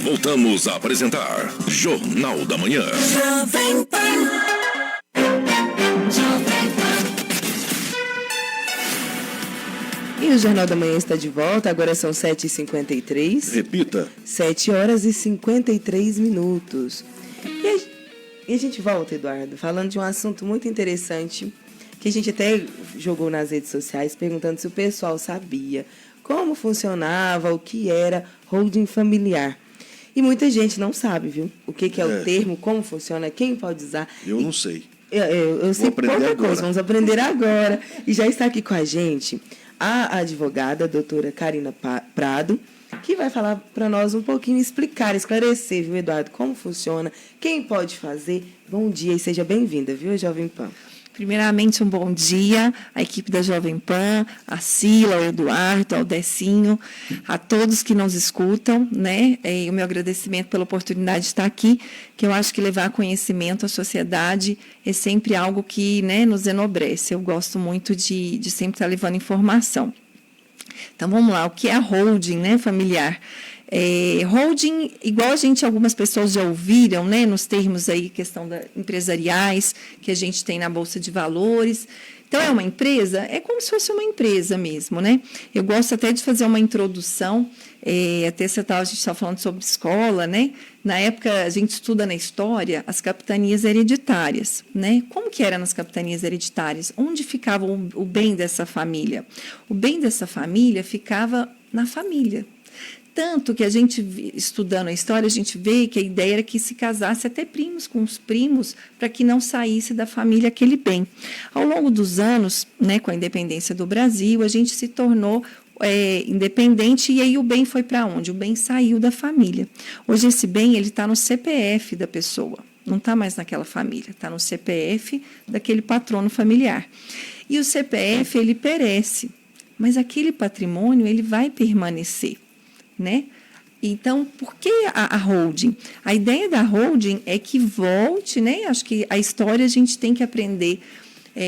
Voltamos a apresentar Jornal da Manhã. Jovem Pan. E o Jornal da Manhã está de volta, agora são 7h53. Repita. 7h53. E a gente volta, Eduardo, falando de um assunto muito interessante, que a gente até jogou nas redes sociais, perguntando se o pessoal sabia como funcionava, o que era holding familiar. E muita gente não sabe, viu? O que é o termo, como funciona, quem pode usar. Eu não sei. Eu sei pouca coisa, vamos aprender agora. E já está aqui com a gente a advogada, a doutora Karina Prado, que vai falar para nós um pouquinho, esclarecer, viu, Eduardo, como funciona, quem pode fazer. Bom dia e seja bem-vinda, viu, Jovem Pan? Primeiramente, um bom dia à equipe da Jovem Pan, a Cila, ao Eduardo, ao Decinho, a todos que nos escutam, né? E o meu agradecimento pela oportunidade de estar aqui, que eu acho que levar conhecimento à sociedade é sempre algo que, né, nos enobrece. Eu gosto muito de sempre estar levando informação. Então, vamos lá, o que é a holding, né, familiar? Holding, igual algumas pessoas já ouviram, né, nos termos aí, questão empresariais, que a gente tem na Bolsa de Valores. Então, é uma empresa, é como se fosse uma empresa mesmo, né? Eu gosto até de fazer uma introdução, até a gente estava falando sobre escola, né? Na época, a gente estuda na história as capitanias hereditárias, né? Como que era nas capitanias hereditárias? Onde ficava o bem dessa família? O bem dessa família ficava na família. Tanto que a gente, estudando a história, a gente vê que a ideia era que se casasse até primos com os primos, para que não saísse da família aquele bem. Ao longo dos anos, né, com a independência do Brasil, a gente se tornou independente, e aí o bem foi para onde? O bem saiu da família. Hoje esse bem está no CPF da pessoa, não está mais naquela família, está no CPF daquele patrono familiar. E o CPF, ele perece, mas aquele patrimônio ele vai permanecer. Né? Então, por que a holding? A ideia da holding é que volte, né? Acho que a história a gente tem que aprender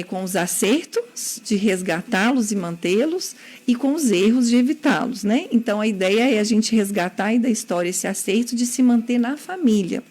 com os acertos, de resgatá-los e mantê-los, e com os erros, de evitá-los. Né? Então, a ideia é a gente resgatar aí da história esse acerto de se manter na família.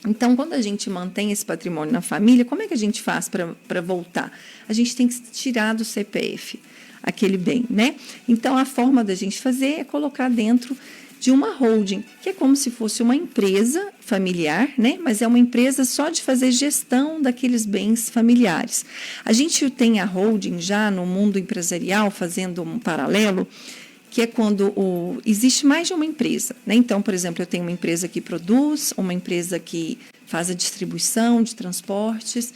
Então, quando a gente mantém esse patrimônio na família, como é que a gente faz para voltar? A gente tem que tirar do CPF aquele bem, né? Então, a forma da gente fazer é colocar dentro de uma holding, que é como se fosse uma empresa familiar, né? Mas é uma empresa só de fazer gestão daqueles bens familiares. A gente tem a holding já no mundo empresarial, fazendo um paralelo, que é quando existe mais de uma empresa, né? Então, por exemplo, eu tenho uma empresa que produz, uma empresa que faz a distribuição de transportes.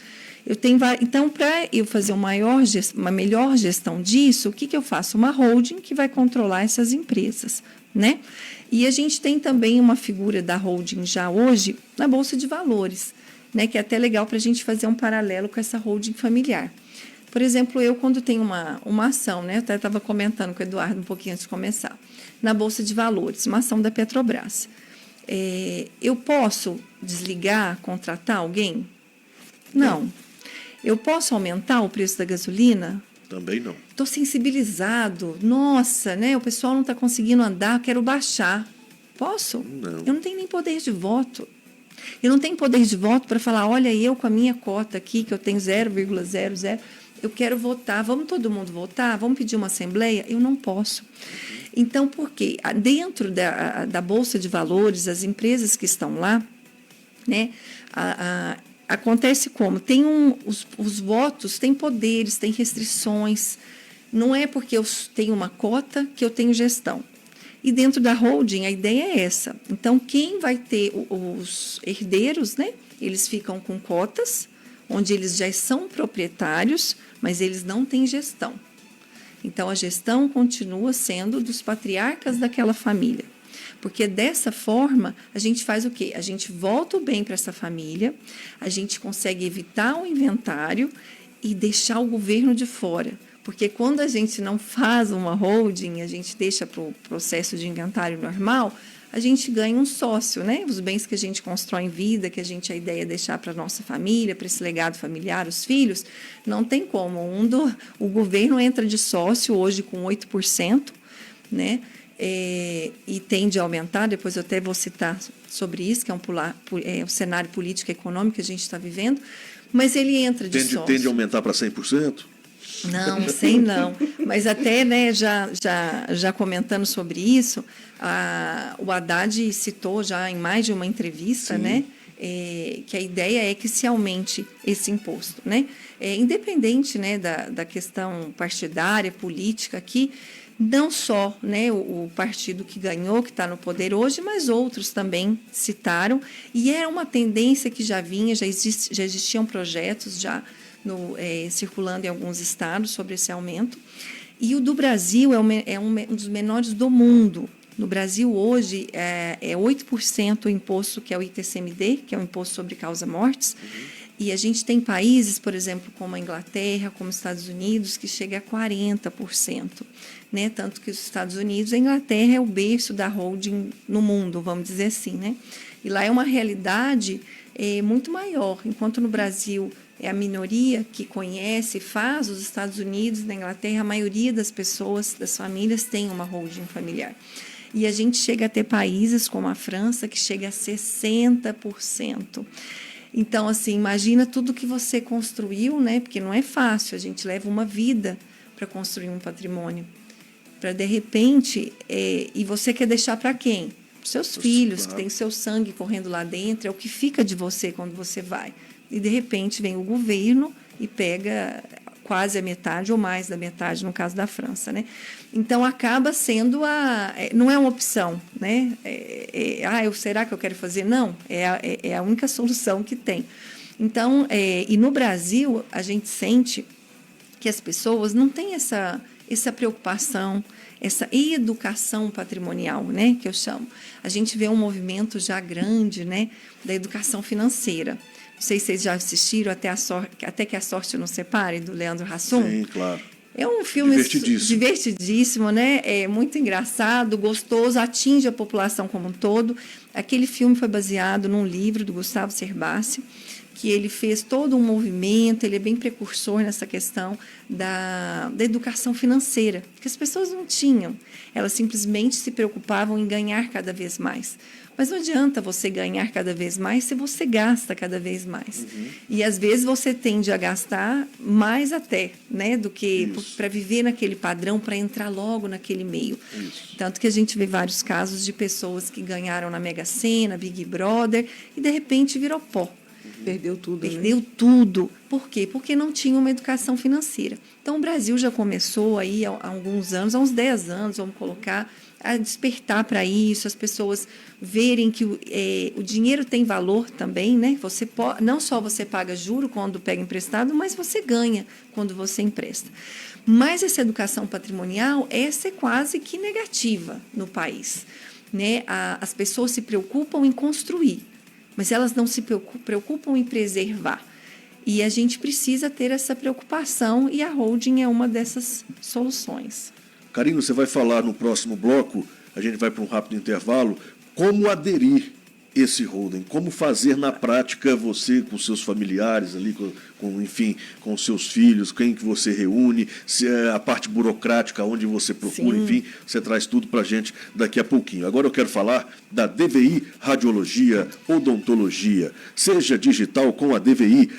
Então, para eu fazer uma melhor gestão disso, o que eu faço? Uma holding que vai controlar essas empresas, né? E a gente tem também uma figura da holding já hoje na Bolsa de Valores, né? Que é até legal para a gente fazer um paralelo com essa holding familiar. Por exemplo, eu quando tenho uma ação, né? Eu até estava comentando com o Eduardo um pouquinho antes de começar, na Bolsa de Valores, uma ação da Petrobras. Eu posso desligar, contratar alguém? Não. Eu posso aumentar o preço da gasolina? Também não. Estou sensibilizado. Nossa, né? O pessoal não está conseguindo andar, quero baixar. Posso? Não. Eu não tenho nem poder de voto. Eu não tenho poder de voto para falar, olha, eu com a minha cota aqui, que eu tenho 0,00, eu quero votar. Vamos todo mundo votar? Vamos pedir uma assembleia? Eu não posso. Então, por quê? Dentro da Bolsa de Valores, as empresas que estão lá, né? Acontece como? Os votos têm poderes, têm restrições. Não é porque eu tenho uma cota que eu tenho gestão. E dentro da holding, a ideia é essa. Então, quem vai ter os herdeiros, né? Eles ficam com cotas, onde eles já são proprietários, mas eles não têm gestão. Então, a gestão continua sendo dos patriarcas daquela família. Porque dessa forma, a gente faz o quê? A gente volta o bem para essa família, a gente consegue evitar o inventário e deixar o governo de fora. Porque quando a gente não faz uma holding, a gente deixa para o processo de inventário normal, a gente ganha um sócio, né? Os bens que a gente constrói em vida, que a ideia é deixar para a nossa família, para esse legado familiar, os filhos, não tem como. O governo entra de sócio hoje com 8%, né? e tende a aumentar, depois eu até vou citar sobre isso, que é o cenário político e econômico que a gente está vivendo, mas ele entra de sócio. Tende a aumentar para 100%? Não, sei não. Mas até, né, já comentando sobre isso, o Haddad citou já em mais de uma entrevista, né, que a ideia é que se aumente esse imposto, né? Independente, né, da questão partidária, política aqui, não só, né, o partido que ganhou, que está no poder hoje, mas outros também citaram, e era uma tendência que já vinha, já existiam projetos já circulando em alguns estados sobre esse aumento. E o do Brasil é um dos menores do mundo. No Brasil, hoje, é 8% o imposto, que é o ITCMD, que é o Imposto sobre Causa-Mortes. E a gente tem países, por exemplo, como a Inglaterra, como os Estados Unidos, que chega a 40%. Né? Tanto que os Estados Unidos, a Inglaterra é o berço da holding no mundo, vamos dizer assim. Né? E lá é uma realidade muito maior, enquanto no Brasil é a minoria que conhece, faz. Os Estados Unidos, na Inglaterra, a maioria das pessoas, das famílias, tem uma holding familiar. E a gente chega a ter países como a França, que chega a 60%. Então, assim, imagina tudo que você construiu, né? Porque não é fácil, a gente leva uma vida para construir um patrimônio. Para, de repente, e você quer deixar para quem? Para seus filhos, claro, que tem seu sangue correndo lá dentro, é o que fica de você quando você vai. E, de repente, vem o governo e pega quase a metade ou mais da metade, no caso da França, né? Então, acaba sendo não é uma opção, né? Será que eu quero fazer? Não, é a única solução que tem. Então, e no Brasil, a gente sente que as pessoas não têm essa preocupação, essa educação patrimonial, né, que eu chamo. A gente vê um movimento já grande, né, da educação financeira. Não sei se vocês já assistiram Até que a Sorte Nos Separe, do Leandro Hassum. Sim, claro. É um filme divertidíssimo, né? É muito engraçado, gostoso, atinge a população como um todo. Aquele filme foi baseado num livro do Gustavo Cerbasi, que ele fez todo um movimento, ele é bem precursor nessa questão da educação financeira, que as pessoas não tinham. Elas simplesmente se preocupavam em ganhar cada vez mais. Mas não adianta você ganhar cada vez mais se você gasta cada vez mais. E, às vezes, você tende a gastar mais até, né, do que para viver naquele padrão, para entrar logo naquele meio. Tanto que a gente vê vários casos de pessoas que ganharam na Mega Sena, Big Brother, e, de repente, virou pó. Perdeu tudo. Perdeu tudo. Por quê? Porque não tinha uma educação financeira. Então, o Brasil já começou aí há alguns anos, há uns 10 anos, vamos colocar, a despertar para isso, as pessoas verem que o dinheiro tem valor também, né? Não só você paga juro quando pega emprestado, mas você ganha quando você empresta. Mas essa educação patrimonial, essa é quase que negativa no país, né? As pessoas se preocupam em construir, mas elas não se preocupam em preservar. E a gente precisa ter essa preocupação, e a holding é uma dessas soluções. Karina, você vai falar no próximo bloco, a gente vai para um rápido intervalo, como aderir esse holding, como fazer na prática você com seus familiares ali, enfim, com seus filhos, quem que você reúne, se é a parte burocrática, onde você procura, enfim, você traz tudo para a gente daqui a pouquinho. Agora eu quero falar da DVI Radiologia Odontologia. Seja digital com a DVI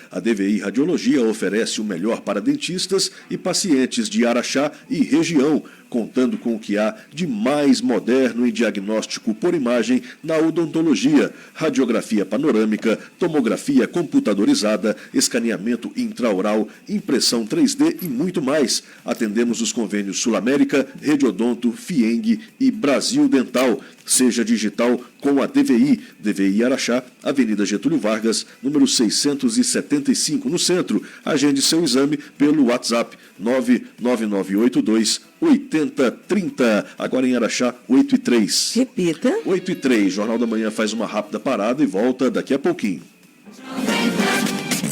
Radiologia oferece o melhor para dentistas e pacientes de Araxá e região, contando com o que há de mais moderno em diagnóstico por imagem na odontologia, radiografia panorâmica, tomografia computadorizada, escaneamento intraoral, impressão 3D e muito mais. Atendemos os convênios Sul América, Rede Odonto, Fieng e Brasil Dental. Seja digital com a DVI Araxá, Avenida Getúlio Vargas, número 675, no centro. Agende seu exame pelo WhatsApp 99982 8030. Agora em Araxá, 8h03. Repita. 8h03. Jornal da Manhã faz uma rápida parada e volta daqui a pouquinho.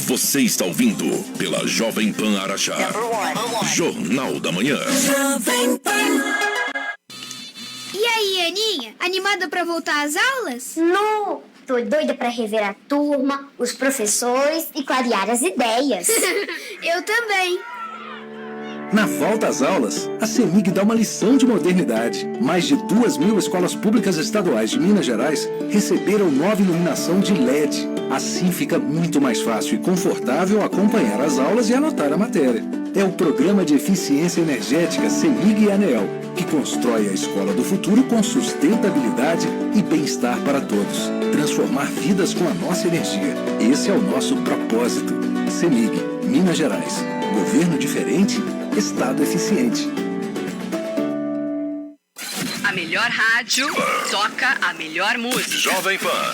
Você está ouvindo pela Jovem Pan Araxá. Jornal da Manhã. Jovem Pan. E aí, Aninha? Animada pra voltar às aulas? Não! Tô doida pra rever a turma, os professores e clarear as ideias. Eu também. Na volta às aulas, a CEMIG dá uma lição de modernidade. Mais de 2.000 escolas públicas estaduais de Minas Gerais receberam nova iluminação de LED. Assim fica muito mais fácil e confortável acompanhar as aulas e anotar a matéria. É o Programa de Eficiência Energética CEMIG e ANEEL, que constrói a escola do futuro com sustentabilidade e bem-estar para todos. Transformar vidas com a nossa energia. Esse é o nosso propósito. CEMIG, Minas Gerais. Governo diferente, Estado eficiente. A melhor rádio toca a melhor música. Jovem Pan.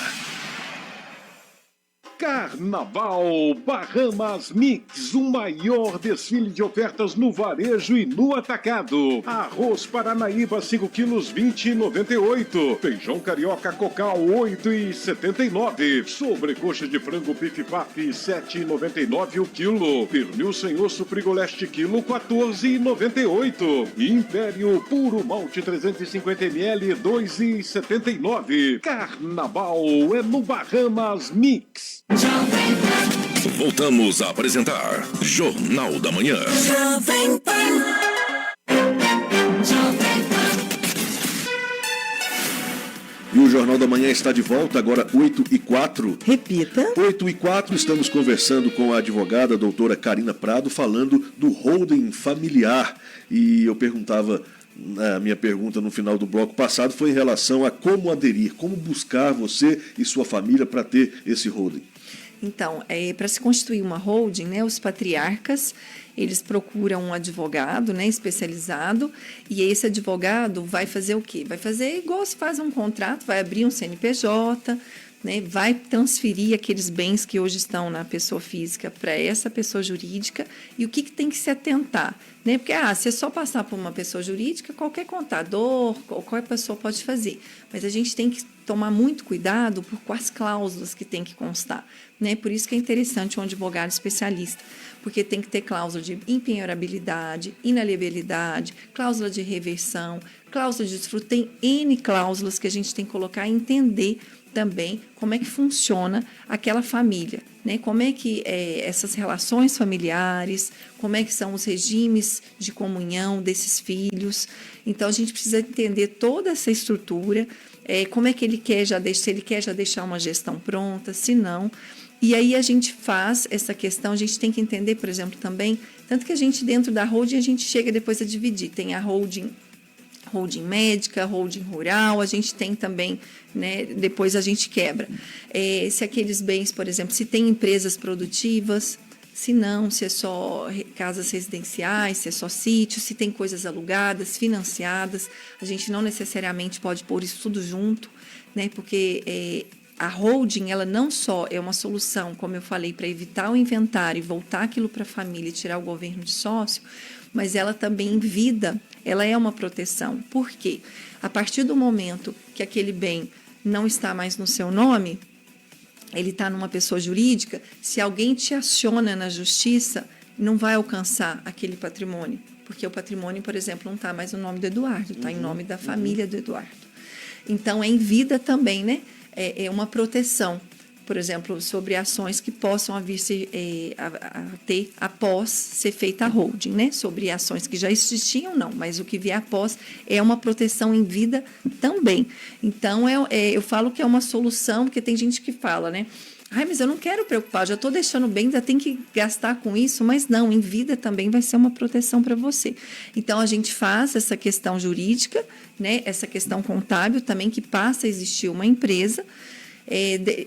Carnaval Bahamas Mix, o maior desfile de ofertas no varejo e no atacado. Arroz Paranaíba 5 quilos 20,98. Feijão carioca Cocal 8,79. Sobrecoxa de frango Bife Pap 7,99 o quilo. Pernil sem osso Frigoleste quilo 14,98. Império Puro Malte 350 ml 2,79. Carnaval é no Bahamas Mix. Voltamos a apresentar Jornal da Manhã. Jovem Pan. E o Jornal da Manhã está de volta, agora 8h04. Repita. 8h04, estamos conversando com a advogada, a doutora Karina Prado, falando do holding familiar. E eu perguntava, a minha pergunta no final do bloco passado foi em relação a como aderir, como buscar você e sua família para ter esse holding. Então, para se constituir uma holding, né, os patriarcas, eles procuram um advogado, né, especializado, e esse advogado vai fazer o quê? Vai fazer igual se faz um contrato, vai abrir um CNPJ, né, vai transferir aqueles bens que hoje estão na pessoa física para essa pessoa jurídica. E o que tem que se atentar? Né? Porque se é só passar por uma pessoa jurídica, qualquer contador, qualquer pessoa pode fazer. Mas a gente tem que tomar muito cuidado por quais cláusulas que tem que constar. Né? Por isso que é interessante um advogado especialista, porque tem que ter cláusula de impenhorabilidade, inaliabilidade, cláusula de reversão, cláusula de desfruto. Tem N cláusulas que a gente tem que colocar e entender também como é que funciona aquela família, né? Como é que essas relações familiares, como é que são os regimes de comunhão desses filhos. Então, a gente precisa entender toda essa estrutura, como é que ele quer se ele quer já deixar uma gestão pronta, se não. E aí a gente faz essa questão, a gente tem que entender, por exemplo, também, tanto que a gente dentro da holding, a gente chega depois a dividir, tem a holding médica, holding rural, a gente tem também, né, depois a gente quebra. Se aqueles bens, por exemplo, se tem empresas produtivas, se não, se é só casas residenciais, se é só sítio, se tem coisas alugadas, financiadas, a gente não necessariamente pode pôr isso tudo junto, né, porque a holding, ela não só é uma solução, como eu falei, para evitar o inventário e voltar aquilo para a família e tirar o governo de sócio, mas ela também, em vida, ela é uma proteção. Por quê? A partir do momento que aquele bem não está mais no seu nome, ele está numa pessoa jurídica, se alguém te aciona na justiça, não vai alcançar aquele patrimônio, porque o patrimônio, por exemplo, não está mais no nome do Eduardo, está em nome da família do Eduardo. Então, é em vida também, né? É uma proteção, por exemplo, sobre ações que possam vir a ter após ser feita a holding, né? Sobre ações que já existiam, não, mas o que vier após é uma proteção em vida também. Então, eu falo que é uma solução, porque tem gente que fala, né? Mas eu não quero preocupar, já estou deixando bem, ainda tem que gastar com isso, mas não, em vida também vai ser uma proteção para você. Então, a gente faz essa questão jurídica, né? Essa questão contábil também, que passa a existir uma empresa,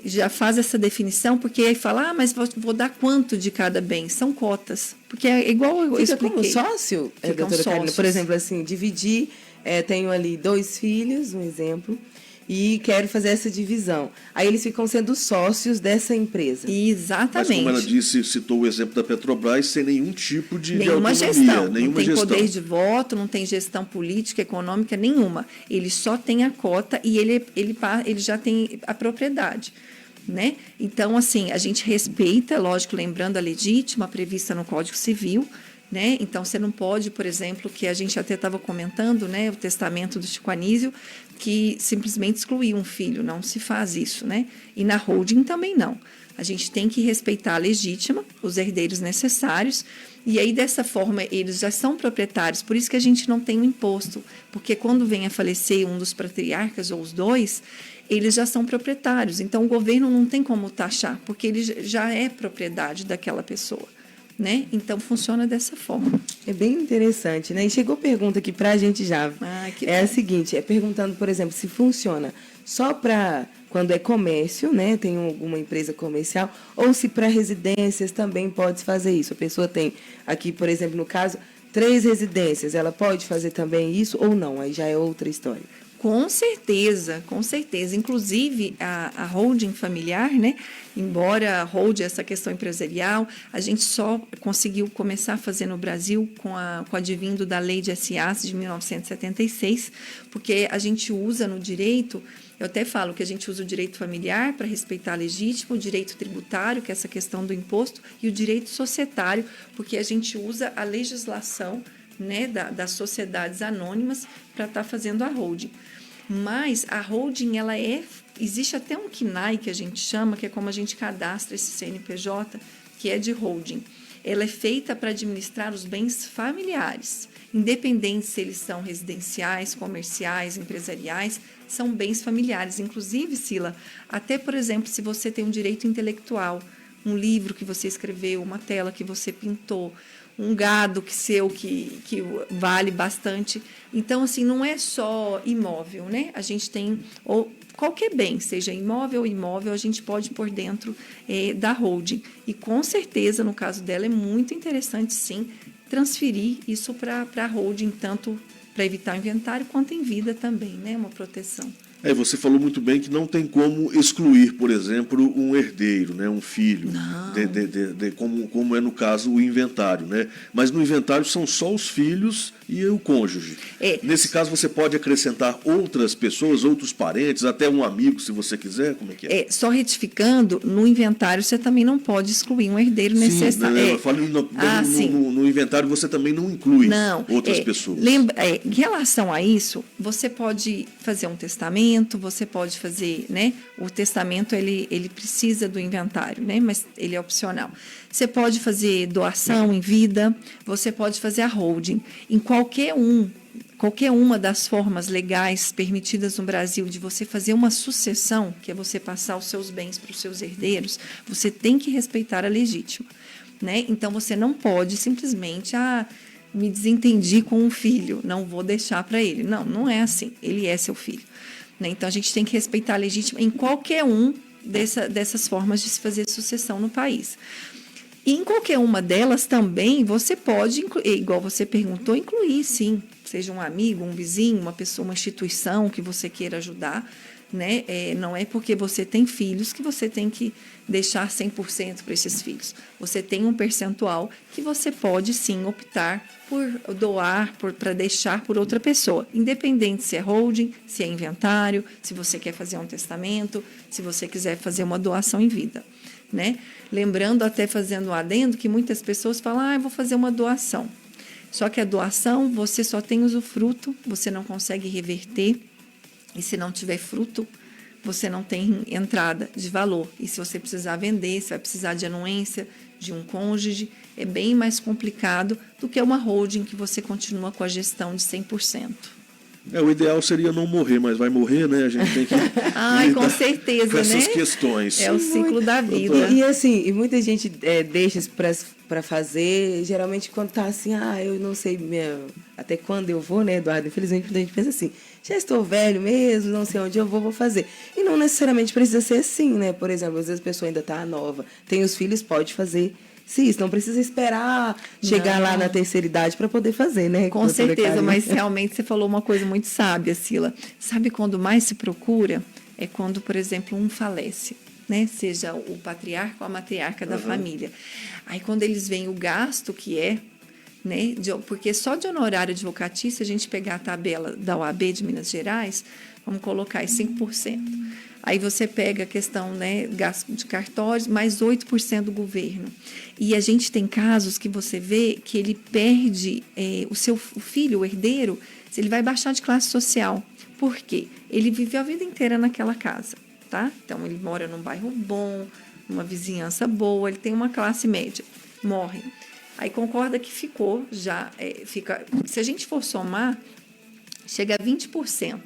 já faz essa definição, porque aí fala, mas vou dar quanto de cada bem? São cotas, porque é igual eu expliquei. Como sócio, doutora Karina? Por exemplo, assim, dividir, tenho ali 2 filhos, um exemplo, e quero fazer essa divisão. Aí eles ficam sendo sócios dessa empresa. Exatamente. Mas como ela disse, citou o exemplo da Petrobras, sem nenhum tipo de autonomia. Gestão. Nenhuma não tem gestão. Poder de voto, não tem gestão política, econômica nenhuma. Ele só tem a cota e ele já tem a propriedade. Né? Então, assim, a gente respeita, lógico, lembrando a legítima prevista no Código Civil, né? Então, você não pode, por exemplo, que a gente até estava comentando, né, o testamento do Chico Anísio, que simplesmente excluir um filho, não se faz isso, né? E na holding também não. A gente tem que respeitar a legítima, os herdeiros necessários, e aí dessa forma eles já são proprietários, por isso que a gente não tem o imposto, porque quando vem a falecer um dos patriarcas ou os dois, eles já são proprietários, então o governo não tem como taxar, porque ele já é propriedade daquela pessoa, né? Então funciona dessa forma. É bem interessante, né? E chegou pergunta aqui pra gente já. É a seguinte, perguntando, por exemplo, se funciona só para quando é comércio, né? Tem alguma empresa comercial, ou se para residências também pode fazer isso. A pessoa tem aqui, por exemplo, no caso, 3 residências, ela pode fazer também isso ou não? Aí já é outra história. Com certeza, com certeza. Inclusive, a holding familiar, né? Embora a holding, essa questão empresarial, a gente só conseguiu começar a fazer no Brasil com o advindo da Lei de SAs de 1976, porque a gente usa no direito, eu até falo que a gente usa o direito familiar para respeitar a legítima, o direito tributário, que é essa questão do imposto, e o direito societário, porque a gente usa a legislação, né, das sociedades anônimas para estar fazendo a holding. Mas a holding, existe até um CNAE que a gente chama, que é como a gente cadastra esse CNPJ, que é de holding. Ela é feita para administrar os bens familiares, independente se eles são residenciais, comerciais, empresariais, são bens familiares. Inclusive, Sila, até, por exemplo, se você tem um direito intelectual, um livro que você escreveu, uma tela que você pintou, um gado que vale bastante. Então, assim, não é só imóvel, né? A gente tem, ou qualquer bem, seja imóvel ou imóvel, a gente pode pôr dentro da holding. E, com certeza, no caso dela, é muito interessante, sim, transferir isso para a holding, tanto para evitar o inventário, quanto em vida também, né? Uma proteção. Você falou muito bem que não tem como excluir, por exemplo, um herdeiro, né, um filho, como é no caso o inventário, né? Mas no inventário são só os filhos e o cônjuge. Nesse caso você pode acrescentar outras pessoas, outros parentes, até um amigo, se você quiser, como é que é? Só retificando, no inventário você também não pode excluir um herdeiro necessário. Eu falo no inventário você também não inclui outras pessoas. Em relação a isso, você pode fazer um testamento, você pode fazer, né? O testamento ele precisa do inventário, né? Mas ele é opcional. Você pode fazer doação em vida, você pode fazer a holding. Em qualquer uma das formas legais permitidas no Brasil de você fazer uma sucessão, que é você passar os seus bens para os seus herdeiros, você tem que respeitar a legítima, né? Então você não pode simplesmente me desentendi com um filho, não vou deixar para ele. Não é assim. Ele é seu filho. Né? Então, a gente tem que respeitar a legítima em qualquer dessas formas de se fazer sucessão no país. E em qualquer uma delas também, você pode, igual você perguntou, incluir, sim. Seja um amigo, um vizinho, uma pessoa, uma instituição que você queira ajudar. Né? Não é porque você tem filhos que você tem que deixar 100% para esses filhos. Você tem um percentual que você pode, sim, optar por doar, para deixar por outra pessoa. Independente se é holding, se é inventário, se você quer fazer um testamento, se você quiser fazer uma doação em vida. Né? Lembrando, até fazendo um adendo, que muitas pessoas falam, eu vou fazer uma doação. Só que a doação, você só tem usufruto, você não consegue reverter. E se não tiver fruto, você não tem entrada de valor. E se você precisar vender, você vai precisar de anuência de um cônjuge. É bem mais complicado do que uma holding que você continua com a gestão de 100%. O ideal seria não morrer, mas vai morrer, né? A gente tem que com certeza, com essas questões. É o ciclo da vida. E muita gente deixa para fazer, geralmente quando tá assim, eu não sei até quando eu vou, né, Eduardo? Infelizmente, a gente pensa assim, já estou velho mesmo, não sei onde eu vou fazer. E não necessariamente precisa ser assim, né? Por exemplo, às vezes a pessoa ainda está nova, tem os filhos, pode fazer. Sim, não precisa esperar chegar lá na terceira idade para poder fazer, né? Com certeza, mas realmente você falou uma coisa muito sábia, Sila. Sabe quando mais se procura? É quando, por exemplo, um falece, né? Seja o patriarca ou a matriarca da família. Aí quando eles veem o gasto que é, né? Porque só de honorário advocatício, se a gente pegar a tabela da OAB de Minas Gerais, vamos colocar aí 5%. Aí você pega a questão, né, gasto de cartórios, mais 8% do governo. E a gente tem casos que você vê que ele perde o filho, o herdeiro, ele vai baixar de classe social. Por quê? Ele viveu a vida inteira naquela casa, tá? Então, ele mora num bairro bom, numa vizinhança boa, ele tem uma classe média, morre. Aí concorda que ficou já, se a gente for somar, chega a 20%,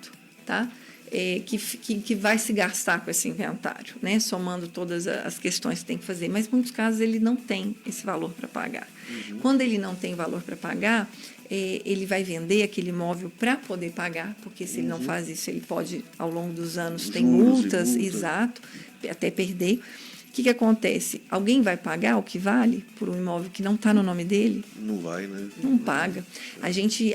tá? Que vai se gastar com esse inventário, né? Somando todas as questões que tem que fazer. Mas, em muitos casos, ele não tem esse valor para pagar. Quando ele não tem valor para pagar, ele vai vender aquele imóvel para poder pagar, porque se ele não faz isso, ele pode, ao longo dos anos, tem multas, exato, até perder. O que acontece? Alguém vai pagar o que vale por um imóvel que não está no nome dele? Não vai, né? Não paga. A gente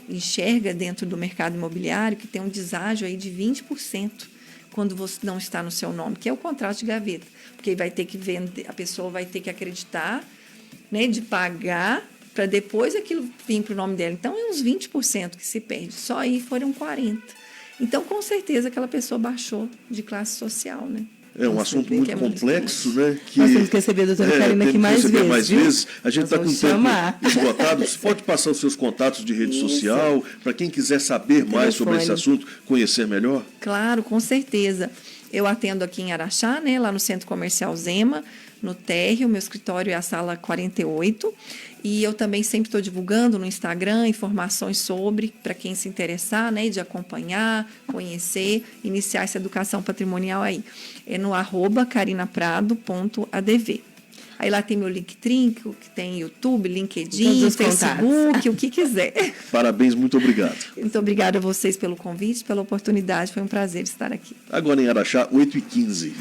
enxerga dentro do mercado imobiliário que tem um deságio aí de 20% quando você não está no seu nome, que é o contrato de gaveta. Porque vai ter que vender, a pessoa vai ter que acreditar, né, de pagar para depois aquilo vir para o nome dela. Então, é uns 20% que se perde. Só aí foram 40%. Então, com certeza, aquela pessoa baixou de classe social, né? É um assunto muito complexo, né? Que, nós temos que receber a doutora Karina aqui mais vezes. A gente está com o tempo esgotado. Você pode passar os seus contatos de rede social, para quem quiser saber mais sobre esse assunto, conhecer melhor? Claro, com certeza. Eu atendo aqui em Araxá, né, lá no Centro Comercial Zema, no térreo, meu escritório é a sala 48. E eu também sempre estou divulgando no Instagram informações sobre, para quem se interessar, né, de acompanhar, conhecer, iniciar essa educação patrimonial aí. É no @carinaprado.adv. Aí lá tem meu Linktree, que tem YouTube, LinkedIn, Facebook, o que quiser. Parabéns, muito obrigado. Muito obrigada a vocês pelo convite, pela oportunidade, foi um prazer estar aqui. Agora em Araxá, 8h15.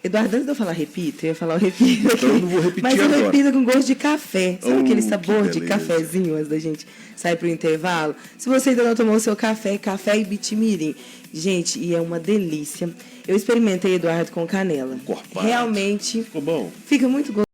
Eduardo, antes de eu falar repito, eu ia falar o repito aqui. Então eu não vou repetir agora. Mas eu repito com gosto de café. Sabe aquele sabor de beleza. cafezinho antes da gente sair para o intervalo? Se você ainda não tomou o seu café e bitimirim. Gente, e é uma delícia. Eu experimentei, Eduardo, com canela. Encorpado. Realmente Ficou bom. fica muito gostoso.